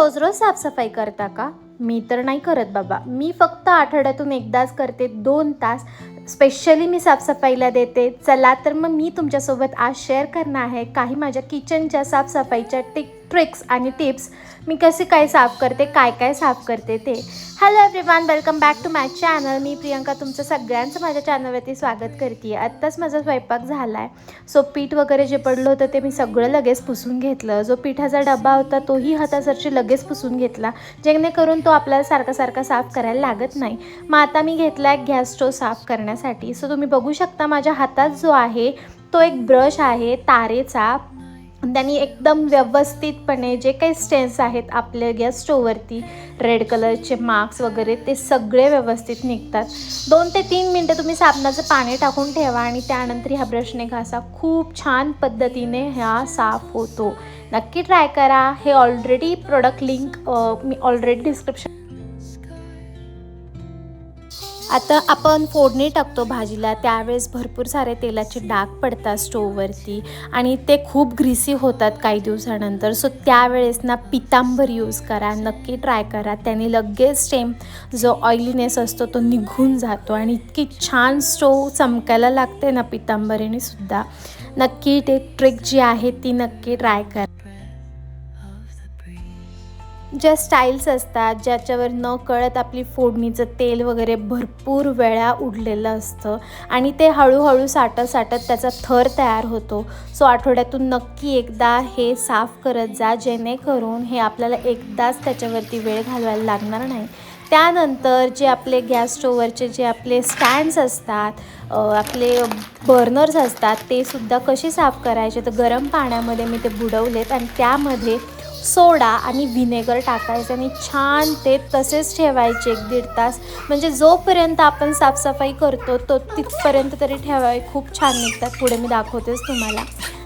रोज रोज साफसफाई करता का? मी तर नाही करत बाबा. मी फक्त आठवड्यातून एकदाच करते 2 तास स्पेशली मी साफसफाईला देते. चला तर मग मी तुमच्यासोबत आज शेअर करणार आहे काही माझ्या किचनच्या साफसफाईच्या ट्रिक्स आणि टिप्स. मी कसे काय साफ करते, काय काय साफ करते ते. Hello everyone, welcome back to my channel. मी प्रियंका तुमचं सगळ्यांचं माझ्या चॅनलवरती स्वागत करते. आत्ताच माझा स्वयंपाक झाला आहे. सो पीठ वगैरे जे पडलं होतं ते मी सगळं लगेच पुसून घेतलं. जो पिठाचा डबा होता तोही हातासरशी लगेच पुसून घेतला, जेणेकरून तो आपल्याला सारखा सारखा साफ करायला लागत नाही. मग आता मी घेतला आहे गॅस स्टोव साफ करण्यासाठी. सो तुम्ही बघू शकता माझ्या हातात जो आहे तो एक ब्रश आहे तारेचा. त्यांनी एकदम व्यवस्थितपणे जे काही स्टेन्स आहेत आपल्या गॅस स्टोववरती, रेड कलरचे मार्क्स वगैरे, ते सगळे व्यवस्थित निघतात. 2 ते 3 मिनटं तुम्ही साबणाचं पाणी टाकून ठेवा आणि त्यानंतर ह्या ब्रशने घासा. खूप छान पद्धतीने ह्या साफ होतो. नक्की ट्राय करा. हे ऑलरेडी प्रोडक्ट लिंक मी ऑलरेडी डिस्क्रिप्शन. आता आपण फोडणी टाकतो भाजीला, त्यावेळेस भरपूर सारे तेलाचे डाग पडतात स्टोववरती आणि ते खूप ग्रीसी होतात काही दिवसानंतर. सो त्यावेळेस ना पितांबर यूज करा, नक्की ट्राय करा. त्याने लगेच जो ऑइलीनेस असतो तो निघून जातो आणि इतकी छान स्टोव चमकायला लागते ना पितांबरीने सुद्धा. नक्की ते ट्रिक जी आहे ती नक्की ट्राय करा. ज्या स्टाईल्स असतात ज्याच्यावर न कळत आपली फोडणीचं तेल वगैरे भरपूर वेळा उडलेलं असतं आणि ते हळूहळू साठत त्याचा थर तयार होतो. सो आठवड्यातून नक्की एकदा हे साफ करत जा, जेणेकरून हे आपल्याला एकदाच त्याच्यावरती वेळ घालवायला लागणार नाही. त्यानंतर जे आपले गॅस स्टोववरचे जे आपले स्टँड्स असतात, आपले बर्नर्स असतात, ते सुद्धा कसे साफ करायचे तर गरम पाण्यामध्ये मी ते बुडवलेत आणि त्यामध्ये सोडा आणि व्हिनेगर टाकायचं आणि छान ते तसेच ठेवायचे 1-1.5 तास. म्हणजे जोपर्यंत आपण साफसफाई करतो तो तिथपर्यंत तरी ठेवावे. खूप छान निघतात. पुढे मी दाखवतेच तुम्हाला.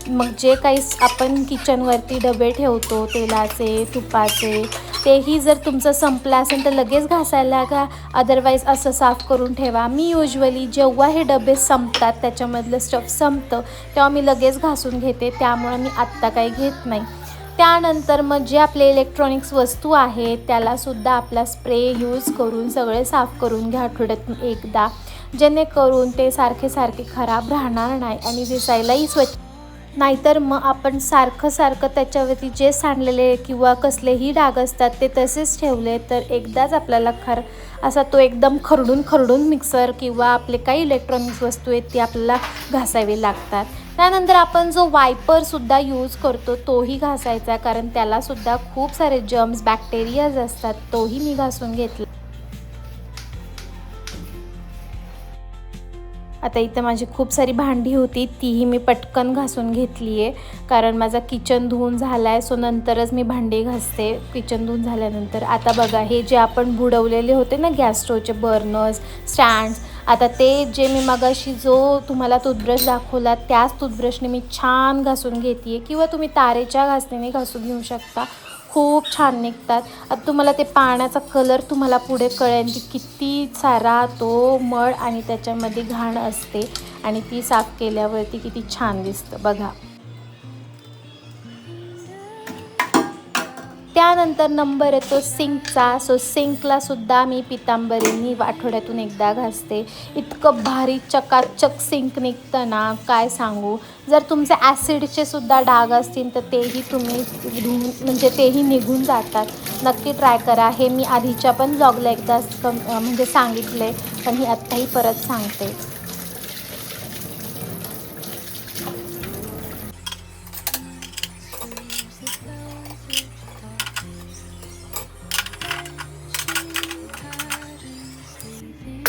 मग जे काही आपण किचनवरती डबे ठेवतो तेलाचे, तुपाचे, तेही जर तुमचं संपलं असेल तर लगेच घासायला का, अदरवाईज असं साफ करून ठेवा. मी युजली जेव्हा हे डबे संपतात, त्याच्यामधलं स्टफ संपतं, तेव्हा मी लगेच घासून घेते. त्यामुळे मी आत्ता काही घेत नाही. त्यानंतर मग जे आपले इलेक्ट्रॉनिक्स वस्तू आहेत त्यालासुद्धा आपला स्प्रे यूज करून सगळे साफ करून घ्या आठवड्यातून एकदा, जेणेकरून ते सारखे खराब राहणार नाही आणि दिसायलाही स्वच्छ. नाहीतर मग आपण सारखं त्याच्यावरती जे सांडलेले किंवा कसलेही डाग असतात ते तसेच ठेवले तर एकदाच आपल्याला असा तो एकदम खरडून मिक्सर किंवा आपले काही इलेक्ट्रॉनिक्स वस्तू आहेत ती आपल्याला घासावी लागतात. त्यानंतर आपण जो वायपरसुद्धा यूज करतो तोही घासायचा, कारण त्यालासुद्धा खूप सारे जर्म्स, बॅक्टेरियाज असतात. तोही मी घासून घेतला. आता इथं माझी खूप सारी भांडी होती, तीही मी पटकन घासून घेतली आहे, कारण माझा किचन धुवून झाला आहे. सो नंतरच मी भांडी घासते किचन धुवून झाल्यानंतर. आता बघा, हे जे आपण बुडवलेले होते ना गॅस स्टोवचे बर्नर्स, स्टँड्स, आता ते जे मी मगाशी जो तुम्हाला टूथब्रश दाखवला त्याच टूथब्रशने मी छान घासून घेते आहे, किंवा तुम्ही तारेच्या घासणीने घासून घेऊ शकता. खूप छान निघतात. आता तुम्हाला ते पाण्याचा कलर तुम्हाला पुढे कळेल की किती सारा तो मळ आणि त्याच्यामध्ये घाण असते आणि ती साफ केल्यावरती किती छान दिसतं बघा. त्यानंतर नंबर येतो सिंकचा. सो सिंकलासुद्धा मी पितांबरीनी आठवड्यातून एकदा घासते. इतकं भारी चकाचक सिंक निघतं ना, काय सांगू. जर तुमचे ॲसिडचे सुद्धा डाग असतील तर तेही तुम्ही म्हणजे तेही निघून जातात. नक्की ट्राय करा. हे मी आधीच्या पण ब्लॉगला एकदा म्हणजे सांगितले, पण ही आत्ताही परत सांगते.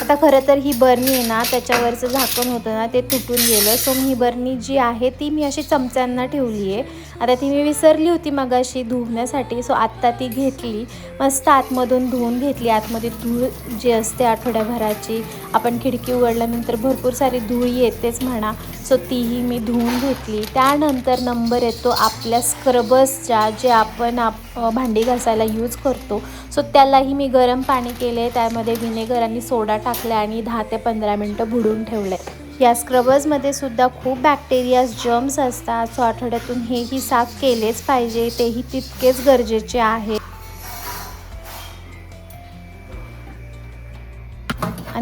आता खरं तर ही बरणी आहे ना, त्याच्यावरचं झाकण होतं ना ते तुटून गेलं. सो ही बरणी जी आहे ती मी अशी चमच्यांना ठेवली आहे. आता ती मी विसरली होती मगाशी धुवण्यासाठी. सो आत्ता ती घेतली, मस्त आतमधून धुवून घेतली. आतमध्ये धूळ जी असते आठवड्याभराची, आपण खिडकी उघडल्यानंतर भरपूर सारी धूळ येतेच म्हणा, सो तीही मी धुवून घेतली. त्यानंतर नंबर येतो आपल्या स्क्रबर्सच्या, जे आपण भांडी घासायला यूज करतो. सो त्यालाही मी गरम पाणी केले, त्यामध्ये व्हिनेगर आणि सोडा टाकला आणि 10 ते 15 मिनटं बुडवून ठेवले. या स्क्रबर्समध्ये सुद्धा खूप बॅक्टेरियाज, जर्म्स असतात. सो आठवड्यातून हेही साफ केलेच पाहिजे, तेही तितकेच गरजेचे आहे.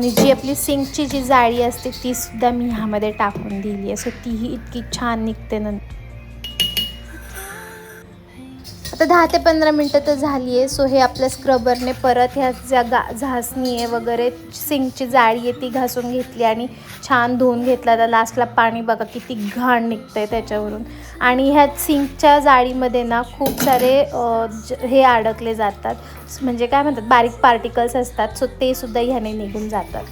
आणि जी आपली सिंकची जी जाळी असते तीसुद्धा मी ह्यामध्ये टाकून दिली आहे. सो तीही इतकी छान निघते नंतर. आता 10 ते 15 मिनटं तर झाली आहे. सो हे आपल्या स्क्रबरने परत ह्या ज्या घासणी आहे वगैरे सिंकची जाळी आहे ती घासून घेतली आणि छान धुवून घेतला. तर लास्टला पाणी बघा किती घाण निघतं आहे त्याच्यावरून. आणि ह्या सिंकच्या जाळीमध्ये ना खूप सारे हे अडकले जातात, म्हणजे काय म्हणतात बारीक पार्टिकल्स असतात. सो ते सुद्धा ह्याने निघून जातात.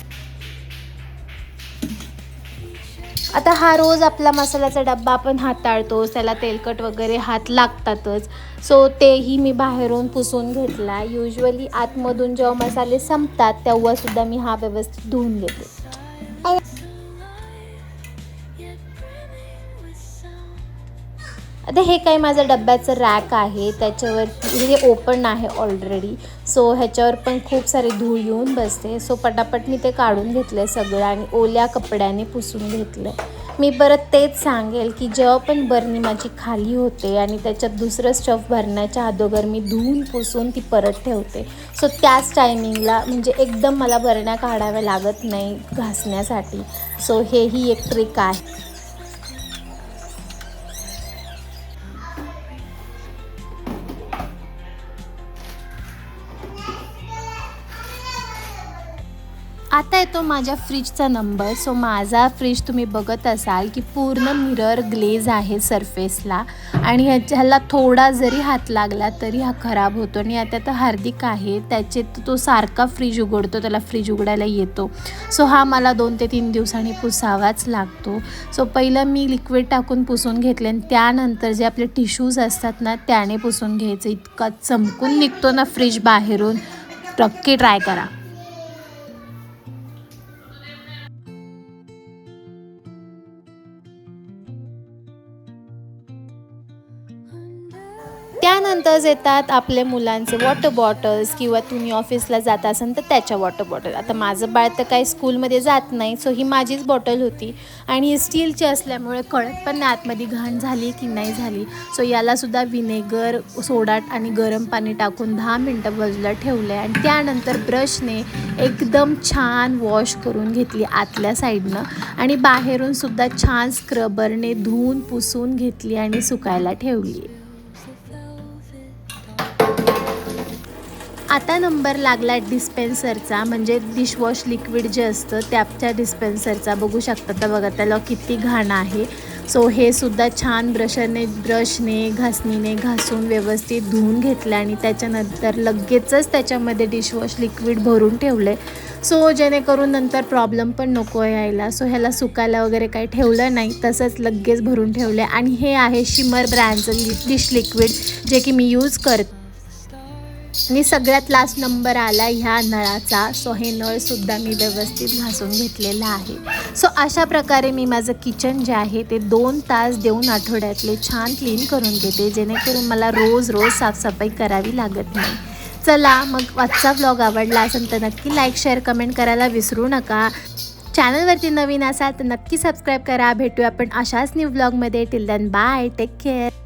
आता हा रोज आपला मसाल्याचा डब्बा आपण हाताळतो, त्याला तेलकट वगैरे हात लागतातच. सो तेही मी बाहेरून पुसून घेतला. युजली आतमधून जेव्हा मसाले संपतात तेव्हासुद्धा मी हा व्यवस्थित धुवून घेते. आता हे काही माझं डब्याचं रॅक आहे, त्याच्यावरती हे ओपन आहे ऑलरेडी. सो ह्याच्यावर पण खूप सारे धूळ येऊन बसते. सो पटापट मी ते काढून घेतलं सगळं आणि ओल्या कपड्याने पुसून घेतलं. मी परत तेच सांगेल की जेव्हा पण बरणी माझी खाली होते आणि त्याच्यात दुसरं स्टफ भरण्याच्या अगोदर मी धुवून पुसून ती परत ठेवते. सो त्याच टायमिंगला म्हणजे एकदम मला बरण्या काढाव्या लागत नाही घासण्यासाठी. सो हेही एक ट्रिक आहे. आता येतो माझ्या फ्रीजचा नंबर. सो माझा फ्रीज तुम्ही बघत असाल की पूर्ण मिरर ग्लेज आहे सरफेसला आणि ह्याला थोडा जरी हात लागला तरी हा खराब होतो. आणि आता तर हार्दिक आहे, त्याचे तो सारखा फ्रीज उघडतो, त्याला फ्रीज उघडायला येतो. सो हा मला 2 ते 3 दिवसांनी पुसावाच लागतो. सो पहिलं मी लिक्विड टाकून पुसून घेतले आणि त्यानंतर जे आपले टिश्यूज असतात ना त्याने पुसून घ्यायचं. इतका चमकून निघतो ना फ्रीज बाहेरून, नक्की ट्राय करा. त्यानंतर येतात आपल्या मुलांचे वॉटर बॉटल्स किंवा तुम्ही ऑफिसला जात असाल तर त्याच्या वॉटर बॉटल. आता माझं बाळ तर काही स्कूलमध्ये जात नाही, सो ही माझीच बॉटल होती आणि स्टीलची असल्यामुळे कळत पण नाही आतमध्ये घाण झाली की नाही झाली. सो यालासुद्धा विनेगर, सोडा आणि गरम पाणी टाकून 10 मिनटं बाजूला ठेवलं आहे आणि त्यानंतर ब्रशने एकदम छान वॉश करून घेतली आतल्या साईडनं आणि बाहेरूनसुद्धा छान स्क्रबरने धुवून पुसून घेतली आणि सुकायला ठेवली. आता नंबर लागला डिस्पेन्सरचा, म्हणजे डिशवॉश लिक्विड जे असतं त्याच्या डिस्पेन्सरचा. बघू शकता तर बघा त्याला किती घाण आहे. सो हे सुद्धा छान ब्रशने घासणीने घासून व्यवस्थित धुवून घेतलं आणि त्याच्यानंतर लगेचच त्याच्यामध्ये डिशवॉश लिक्विड भरून ठेवले. सो जेणेकरून नंतर प्रॉब्लेम पण नको यायला. सो ह्याला सुकायला वगैरे काही ठेवलं नाही, तसंच लगेच भरून ठेवले. आणि हे आहे शिमर ब्रँडचं डिश लिक्विड जे की मी यूज करते. आणि सगळ्यात लास्ट नंबर आला ह्या नळाचा. सो हे नळसुद्धा मी व्यवस्थित घासून घेतलेलं आहे. सो अशा प्रकारे मी माझं किचन जे आहे ते 2 तास देऊन आठवड्यातले छान क्लीन करून घेते, जेणेकरून मला रोज साफसफाई करावी लागत नाही. चला मग आजचा व्लॉग आवडला असेल तर नक्की लाईक, शेअर, कमेंट करायला विसरू नका. चॅनलवरती नवीन असाल तर नक्की सबस्क्राईब करा. भेटूया आपण अशाच न्यू व्लॉगमध्ये. Till then bye, take care.